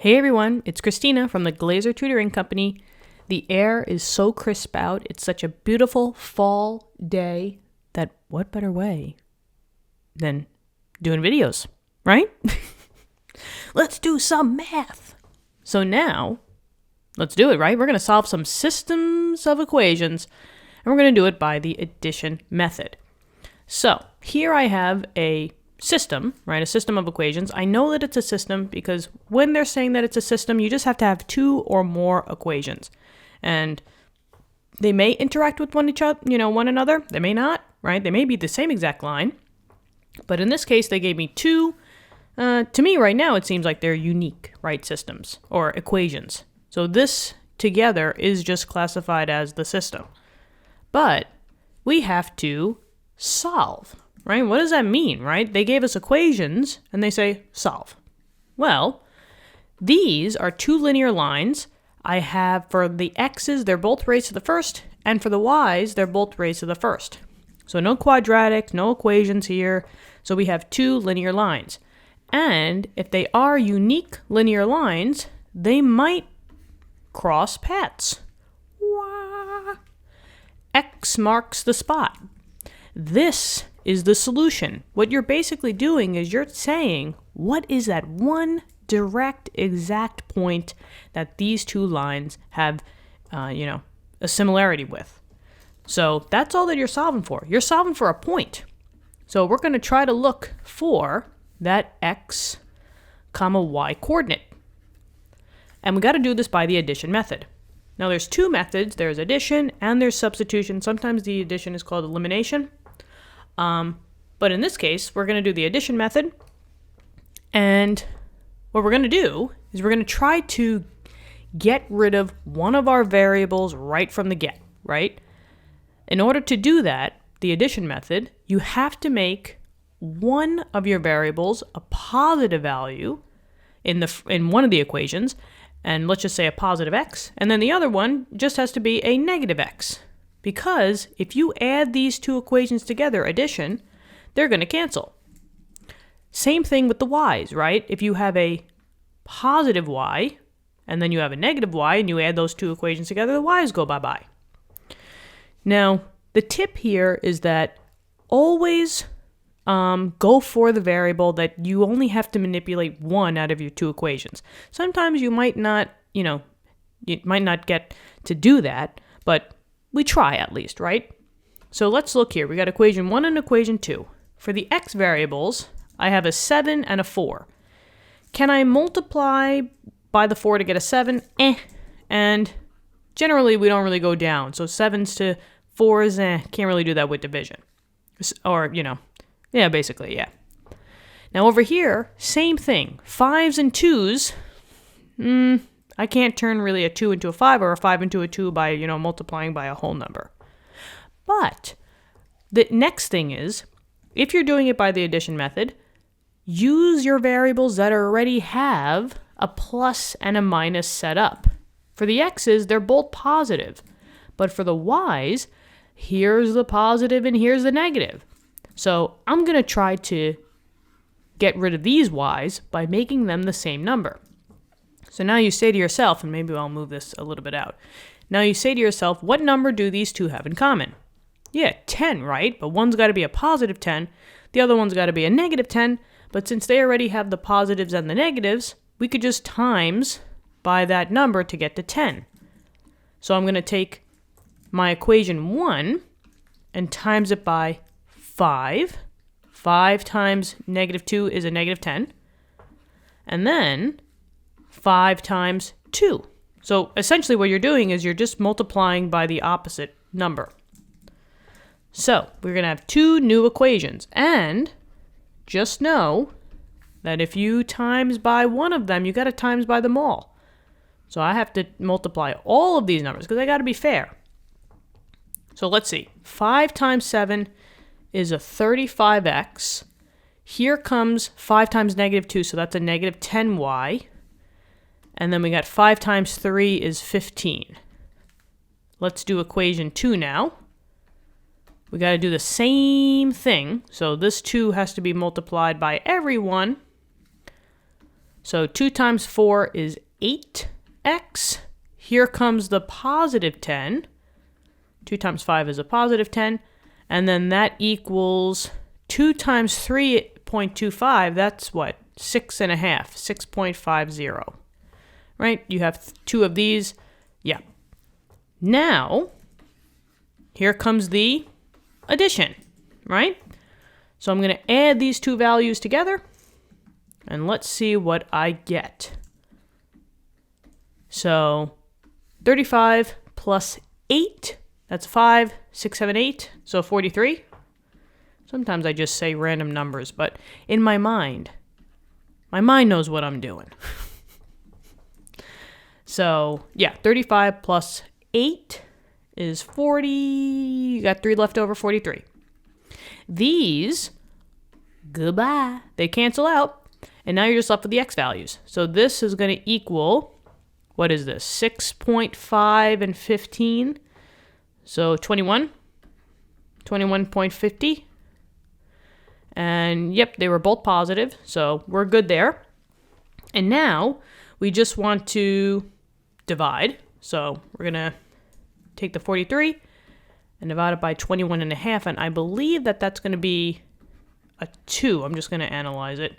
Hey everyone, it's Christina from the Glaser Tutoring Company. The air is so crisp out. It's such a beautiful fall day that what better way than doing videos, right? Let's do some math. So now, let's do it, right? We're going to solve some systems of equations, and we're going to do it by the addition method. So here I have a system, right? A system of equations. I know that it's a system because when they're saying that it's a system, you just have to have two or more equations. And they may interact with one another. They may not, right? They may be the same exact line. But in this case, they gave me two. To me right now, it seems like they're unique, right? Systems or equations. So this together is just classified as the system. But we have to solve. Right? What does that mean, right? They gave us equations and they say solve. Well, these are two linear lines. I have for the x's, they're both raised to the first, and for the y's, they're both raised to the first. So no quadratics, no equations here. So we have two linear lines. And if they are unique linear lines, they might cross paths. Wah! X marks the spot. This is the solution. What you're basically doing is you're saying, what is that one direct exact point that these two lines have, a similarity with? So that's all that you're solving for. You're solving for a point. So we're going to try to look for that x, y coordinate. And we got to do this by the addition method. Now there's two methods. There's addition and there's substitution. Sometimes the addition is called elimination. But in this case, we're going to do the addition method. And what we're going to do is we're going to try to get rid of one of our variables right from the get, right? In order to do that, the addition method, you have to make one of your variables a positive value in one of the equations, and let's just say a positive x, and then the other one just has to be a negative x. Because if you add these two equations together, addition, they're going to cancel. Same thing with the y's, right? If you have a positive y, and then you have a negative y, and you add those two equations together, the y's go bye-bye. Now, the tip here is that always go for the variable that you only have to manipulate one out of your two equations. Sometimes you might not, get to do that, but we try at least, right? So let's look here. We got equation 1 and equation 2. For the x variables, I have a 7 and a 4. Can I multiply by the 4 to get a 7? And generally, we don't really go down. So 7s to 4s, can't really do that with division. Or, basically, yeah. Now over here, same thing. 5s and 2s, I can't turn really a 2 into a 5 or a 5 into a 2 by, multiplying by a whole number. But the next thing is, if you're doing it by the addition method, use your variables that already have a plus and a minus set up. For the x's, they're both positive. But for the y's, here's the positive and here's the negative. So I'm going to try to get rid of these y's by making them the same number. So now you say to yourself, and maybe I'll move this a little bit out. Now you say to yourself, what number do these two have in common? Yeah, 10, right? But one's got to be a positive 10. The other one's got to be a negative 10. But since they already have the positives and the negatives, we could just times by that number to get to 10. So I'm going to take my equation 1 and times it by 5. 5 times negative 2 is a negative 10. And then 5 times 2. So essentially what you're doing is you're just multiplying by the opposite number. So we're going to have two new equations. And just know that if you times by one of them, you got to times by them all. So I have to multiply all of these numbers because I got to be fair. So let's see. 5 times 7 is a 35x. Here comes 5 times negative 2, so that's a negative 10y. And then we got 5 times 3 is 15. Let's do equation 2 now. We got to do the same thing. So this 2 has to be multiplied by every one. So 2 times 4 is 8x. Here comes the positive 10. 2 times 5 is a positive 10. And then that equals 2 times 3.25. That's what? 6.5. 6.50. Right? You have 2 of these. Yeah. Now, here comes the addition, right? So I'm going to add these 2 values together, and let's see what I get. So 35 plus 8, that's 5, 6, 7, 8, so 43. Sometimes I just say random numbers, but in my mind knows what I'm doing. So yeah, 35 plus 8 is 40. You got 3 left over, 43. These, goodbye, they cancel out. And now you're just left with the x values. So this is going to equal, what is this? 6.5 and 15. So 21. 21.50. And yep, they were both positive. So we're good there. And now we just want to divide. So we're going to take the 43 and divide it by 21.5. And I believe that that's going to be a 2. I'm just going to analyze it.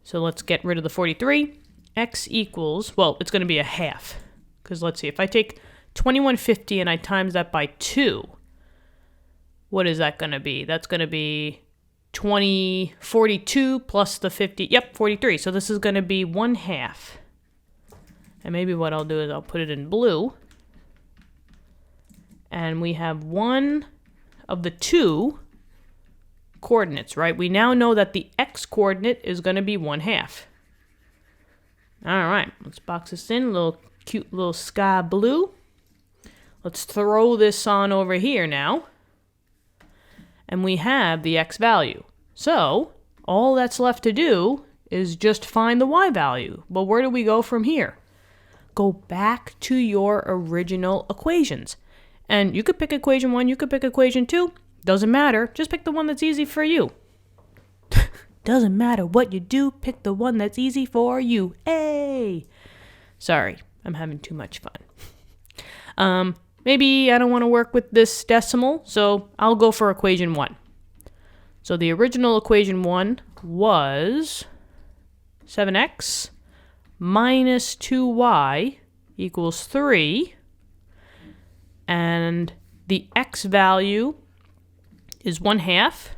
So let's get rid of the 43. X equals, well, it's going to be a half. Because let's see, if I take 2150 and I times that by 2, what is that going to be? That's going to be 42 plus the 50. Yep, 43. So this is going to be 1/2. And maybe what I'll do is I'll put it in blue. And we have one of the 2 coordinates, right? We now know that the x coordinate is going to be 1/2. All right, let's box this in. Little cute little sky blue. Let's throw this on over here now. And we have the x value. So all that's left to do is just find the y value. But where do we go from here? Go back to your original equations. And you could pick equation 1, you could pick equation 2. Doesn't matter. Just pick the one that's easy for you. Doesn't matter what you do, pick the one that's easy for you. Hey! Sorry, I'm having too much fun. Maybe I don't want to work with this decimal, so I'll go for equation 1. So the original equation 1 was 7x minus 2y equals 3. And the x value is 1/2.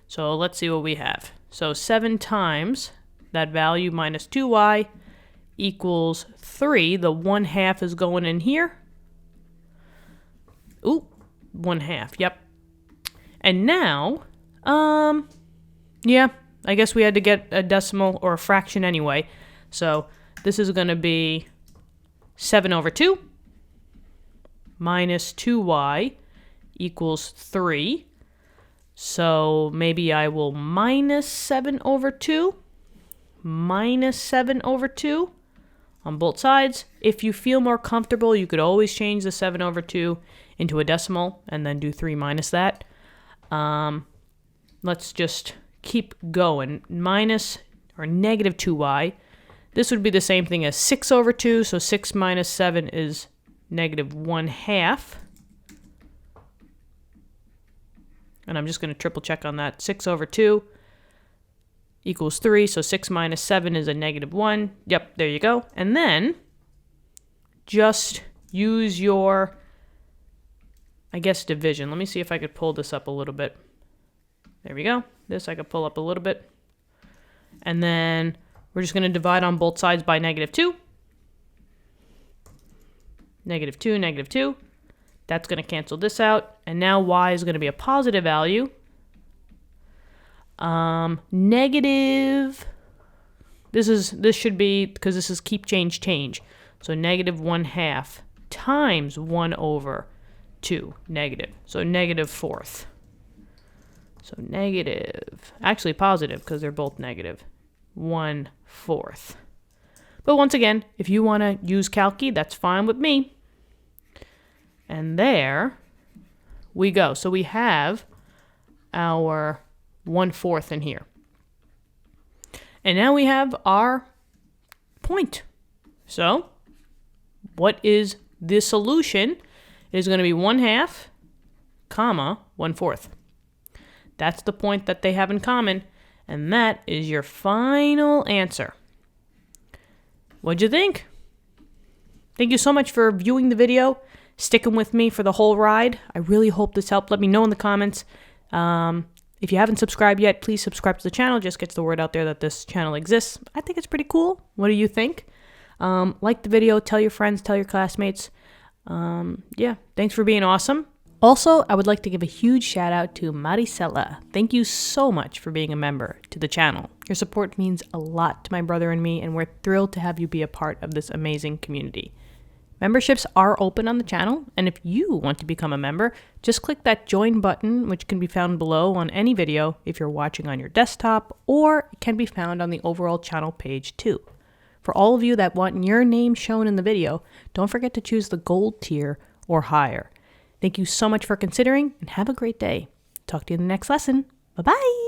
So let's see what we have. So 7 times that value minus 2y equals 3. The 1/2 is going in here. Ooh, 1/2, yep. And now, yeah, I guess we had to get a decimal or a fraction anyway. So this is going to be 7/2 minus 2y equals 3. So maybe I will minus 7/2. Minus 7/2 on both sides. If you feel more comfortable, you could always change the 7/2 into a decimal and then do 3 minus that. Let's just keep going. Minus or negative 2y. This would be the same thing as 6/2. So 6 minus 7 is negative 1/2. And I'm just going to triple check on that. 6/2 equals 3. So 6 minus 7 is a negative 1. Yep, there you go. And then just use your, I guess, division. Let me see if I could pull this up a little bit. There we go. This I could pull up a little bit. And then we're just going to divide on both sides by negative 2. Negative 2, negative 2. That's going to cancel this out. And now y is going to be a positive value. Negative. This should be, because this is keep, change. So negative 1/2 times 1/2. Negative. So negative 1/4. So negative. Actually positive, because they're both negative. 1/4. But once again, if you want to use Calci, that's fine with me. And there we go. So we have our 1/4 in here. And now we have our point. So what is the solution? It is going to be 1/2, comma, 1/4. That's the point that they have in common, and that is your final answer. What'd you think? Thank you so much for viewing the video, sticking with me for the whole ride. I really hope this helped. Let me know in the comments. If you haven't subscribed yet, please subscribe to the channel. Just gets the word out there that this channel exists. I think it's pretty cool. What do you think? Like the video, tell your friends, tell your classmates. Yeah, thanks for being awesome. Also, I would like to give a huge shout out to Maricela. Thank you so much for being a member to the channel. Your support means a lot to my brother and me, and we're thrilled to have you be a part of this amazing community. Memberships are open on the channel, and if you want to become a member, just click that join button, which can be found below on any video if you're watching on your desktop, or it can be found on the overall channel page too. For all of you that want your name shown in the video, don't forget to choose the gold tier or higher. Thank you so much for considering, and have a great day. Talk to you in the next lesson. Bye-bye.